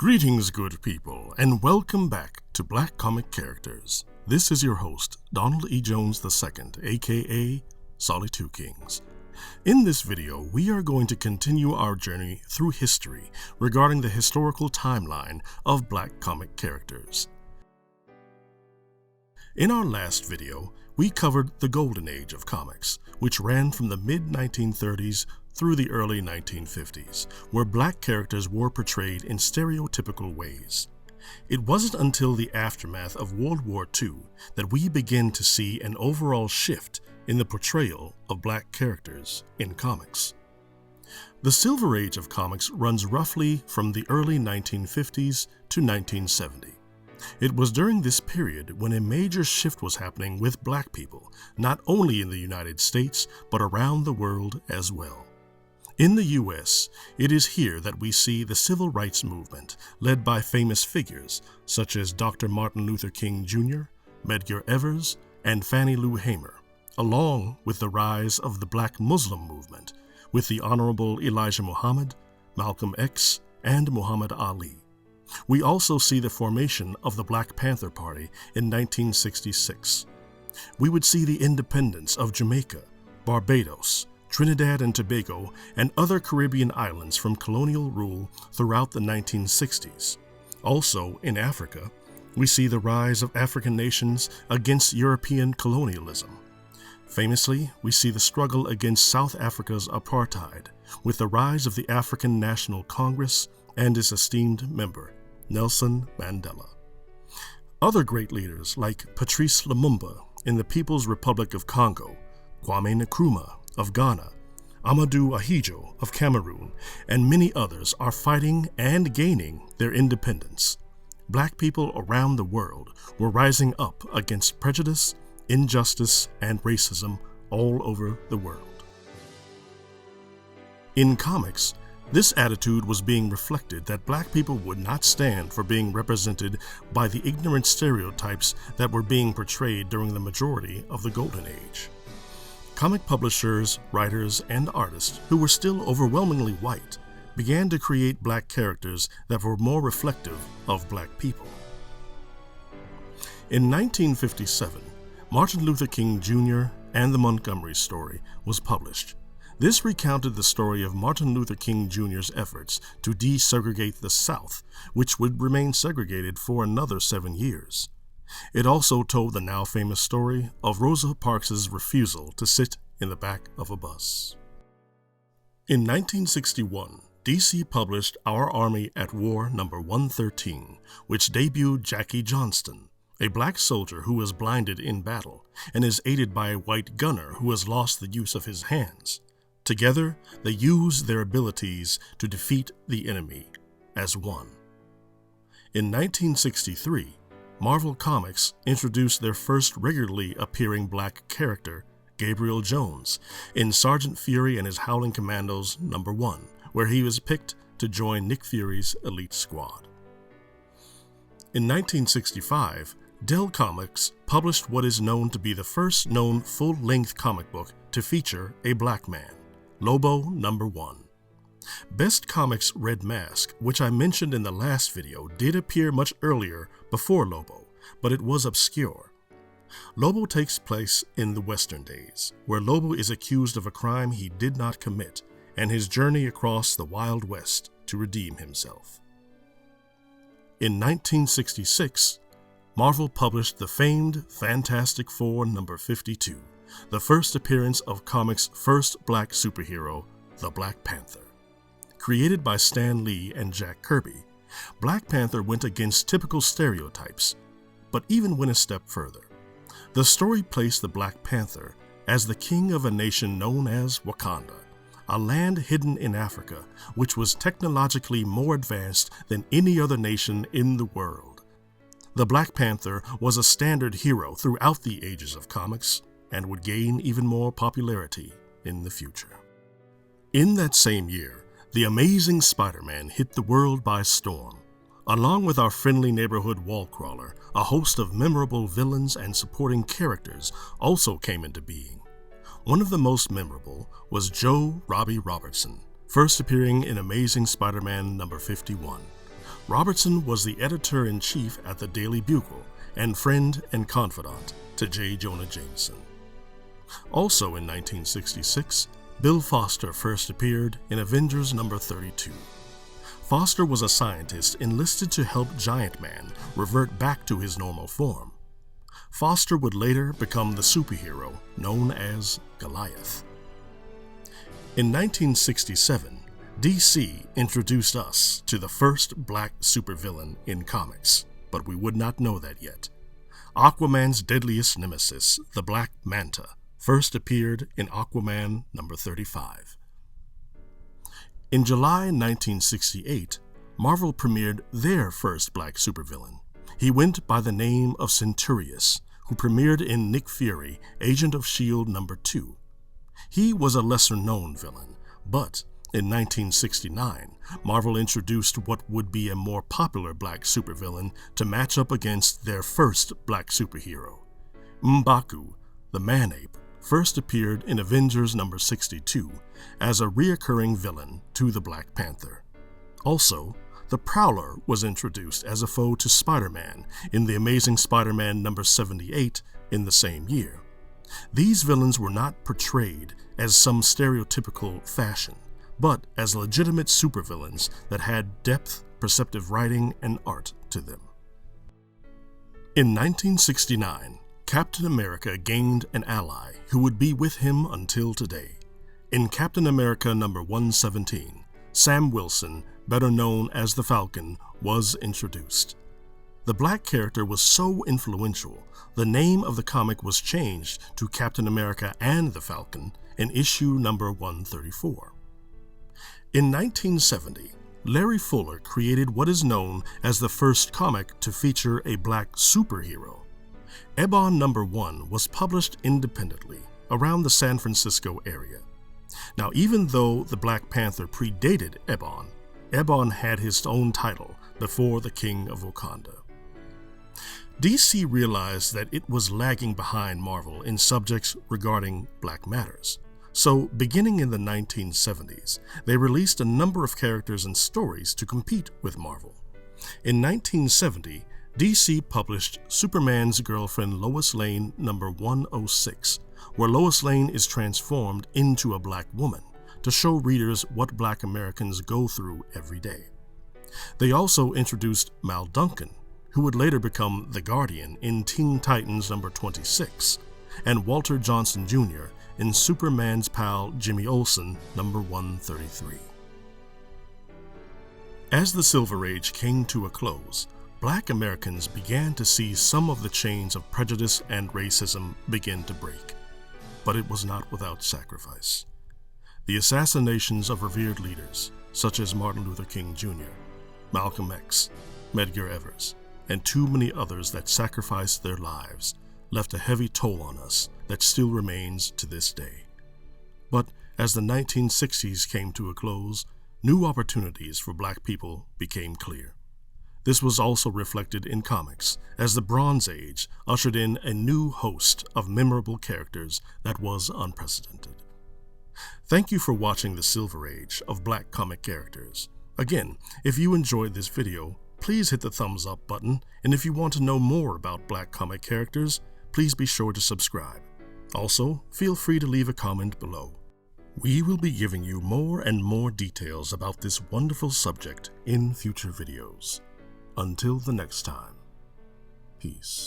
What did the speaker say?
Greetings, good people, and welcome back to Black Comic Characters. This is your host, Donald E. Jones II, aka Solly Two Kings. In this video, we are going to continue our journey through history regarding the historical timeline of Black comic characters. In our last video, we covered the Golden Age of comics, which ran from the mid-1930s through the early 1950s, where Black characters were portrayed in stereotypical ways. It wasn't until the aftermath of World War II that we begin to see an overall shift in the portrayal of Black characters in comics. The Silver Age of comics runs roughly from the early 1950s to 1970. It was during this period when a major shift was happening with Black people, not only in the United States, but around the world as well. In the U.S., it is here that we see the civil rights movement led by famous figures such as Dr. Martin Luther King Jr., Medgar Evers, and Fannie Lou Hamer, along with the rise of the Black Muslim movement with the Honorable Elijah Muhammad, Malcolm X, and Muhammad Ali. We also see the formation of the Black Panther Party in 1966. We would see the independence of Jamaica, Barbados, Trinidad and Tobago, and other Caribbean islands from colonial rule throughout the 1960s. Also, in Africa, we see the rise of African nations against European colonialism. Famously, we see the struggle against South Africa's apartheid, with the rise of the African National Congress and its esteemed member, Nelson Mandela. Other great leaders like Patrice Lumumba in the People's Republic of Congo, Kwame Nkrumah of Ghana, Amadou Ahidjo of Cameroon, and many others are fighting and gaining their independence. Black people around the world were rising up against prejudice, injustice, and racism all over the world. In comics, this attitude was being reflected that Black people would not stand for being represented by the ignorant stereotypes that were being portrayed during the majority of the Golden Age. Comic publishers, writers, and artists who were still overwhelmingly white began to create Black characters that were more reflective of Black people. In 1957, Martin Luther King Jr. and the Montgomery Story was published. This recounted the story of Martin Luther King Jr.'s efforts to desegregate the South, which would remain segregated for another 7 years. It also told the now famous story of Rosa Parks' refusal to sit in the back of a bus. In 1961, DC published Our Army at War No. 113, which debuted Jackie Johnston, a Black soldier who was blinded in battle and is aided by a white gunner who has lost the use of his hands. Together, they use their abilities to defeat the enemy as one. In 1963, Marvel Comics introduced their first regularly appearing Black character, Gabriel Jones, in Sergeant Fury and his Howling Commandos No. 1, where he was picked to join Nick Fury's elite squad. In 1965, Dell Comics published what is known to be the first known full-length comic book to feature a Black man, Lobo No. 1. Best Comics' Red Mask, which I mentioned in the last video, did appear much earlier before Lobo, but it was obscure. Lobo takes place in the Western days, where Lobo is accused of a crime he did not commit, and his journey across the Wild West to redeem himself. In 1966, Marvel published the famed Fantastic Four No. 52, the first appearance of comics' first Black superhero, the Black Panther. Created by Stan Lee and Jack Kirby, Black Panther went against typical stereotypes, but even went a step further. The story placed the Black Panther as the king of a nation known as Wakanda, a land hidden in Africa which was technologically more advanced than any other nation in the world. The Black Panther was a standard hero throughout the ages of comics and would gain even more popularity in the future. In that same year, The Amazing Spider-Man hit the world by storm. Along with our friendly neighborhood wallcrawler, a host of memorable villains and supporting characters also came into being. One of the most memorable was Joe Robbie Robertson, first appearing in Amazing Spider-Man No. 51. Robertson was the editor-in-chief at the Daily Bugle and friend and confidant to J. Jonah Jameson. Also in 1966, Bill Foster first appeared in Avengers number 32. Foster was a scientist enlisted to help Giant Man revert back to his normal form. Foster would later become the superhero known as Goliath. In 1967, DC introduced us to the first black supervillain in comics, but we would not know that yet. Aquaman's deadliest nemesis, the Black Manta, first appeared in Aquaman number 35. In July 1968, Marvel premiered their first black supervillain. He went by the name of Centurious, who premiered in Nick Fury, Agent of S.H.I.E.L.D. number 2. He was a lesser-known villain, but in 1969, Marvel introduced what would be a more popular black supervillain to match up against their first black superhero. M'Baku, the Man-Ape, first appeared in Avengers number 62 as a reoccurring villain to the Black Panther. Also, the Prowler was introduced as a foe to Spider-Man in The Amazing Spider-Man number 78 in the same year. These villains were not portrayed as some stereotypical fashion, but as legitimate supervillains that had depth, perceptive writing, and art to them. In 1969, Captain America gained an ally who would be with him until today. In Captain America number 117, Sam Wilson, better known as the Falcon, was introduced. The black character was so influential, the name of the comic was changed to Captain America and the Falcon in issue number 134. In 1970, Larry Fuller created what is known as the first comic to feature a black superhero. Ebon number 1 was published independently around the San Francisco area. Now, even though the Black Panther predated Ebon, Ebon had his own title before the King of Wakanda. DC realized that it was lagging behind Marvel in subjects regarding black matters. So, beginning in the 1970s, they released a number of characters and stories to compete with Marvel. In 1970, DC published Superman's Girlfriend Lois Lane number 106, where Lois Lane is transformed into a black woman to show readers what black Americans go through every day. They also introduced Mal Duncan, who would later become the Guardian in Teen Titans number 26, and Walter Johnson Jr. in Superman's pal Jimmy Olsen number 133. As the Silver Age came to a close, black Americans began to see some of the chains of prejudice and racism begin to break. But it was not without sacrifice. The assassinations of revered leaders, such as Martin Luther King Jr., Malcolm X, Medgar Evers, and too many others that sacrificed their lives, left a heavy toll on us that still remains to this day. But as the 1960s came to a close, new opportunities for black people became clear. This was also reflected in comics, as the Bronze Age ushered in a new host of memorable characters that was unprecedented. Thank you for watching the Silver Age of black comic characters. Again, if you enjoyed this video, please hit the thumbs up button, and if you want to know more about black comic characters, please be sure to subscribe. Also, feel free to leave a comment below. We will be giving you more and more details about this wonderful subject in future videos. Until the next time, peace.